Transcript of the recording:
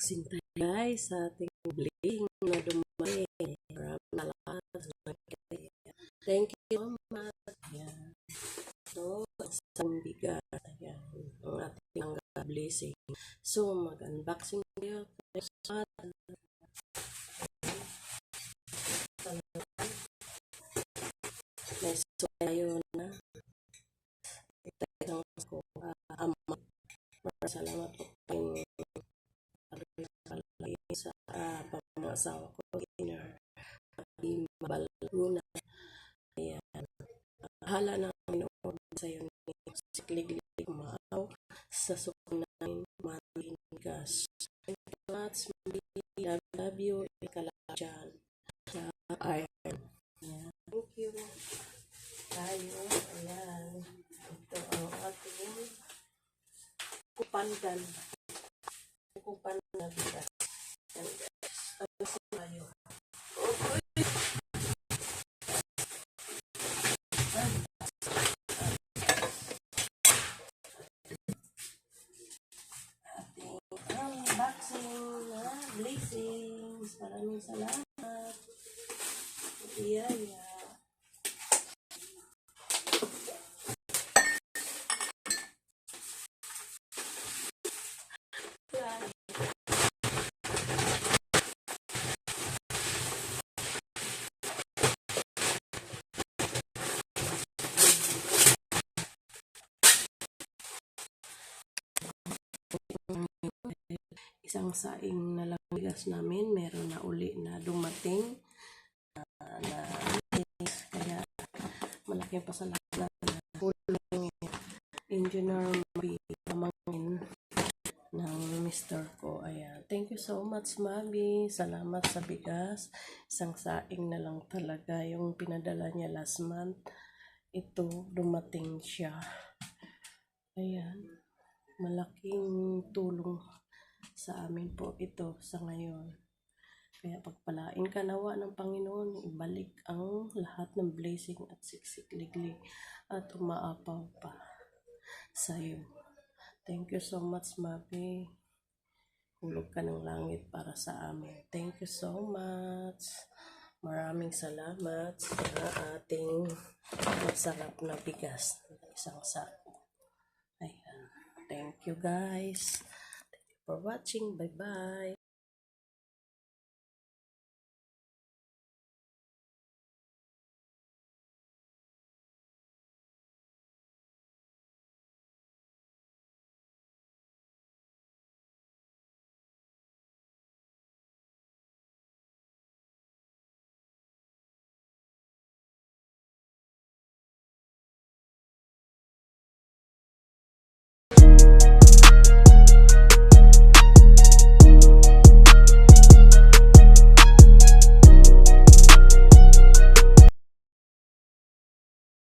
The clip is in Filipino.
Unboxing tayo guys sa ating bling na dumami. Maraming salamat. Thank you so much. Ayan. So, isang bigat. Ayan. Ang ating mga blessing. So, mag-unboxing tayo. May so tayo na. Ito ko ama. Salamat po sa pamasawa ko dinner. Mabaluna. Ayan. Hala na minood sa iyo ni siklig-lig maaw sa sukunan manigas. Thank you so much. Love you. Ikalajan. Ayan. Thank you. Tayo. Ayan. Ito ang ating kupandan. Kupandan na bigas. Ayan guys. Ano sa tayo? Unboxing na blessings. Maraming salamat. Iyaya. Isang saing na lang bigas namin, meron na uli na dumating na kaya malaking pasalamat na tulong engineer Mabi Tamangin ng mister ko. Ayan. Thank you so much, Mabi. Salamat sa bigas. Isang saing na lang talaga yung pinadala niya last month. Ito, dumating siya. Ayan. Malaking tulong sa amin po ito sa ngayon. Kaya pagpalain ka nawa ng Panginoon, ibalik ang lahat ng blessing at siksik-liglig at umaapaw pa sa iyo. Thank you so much, Mabi. Hulog ka ng langit para sa amin. Thank you so much. Maraming salamat sa ating masarap na bigas. Isang sako. Ayan. Thank you guys. For watching. Bye-bye.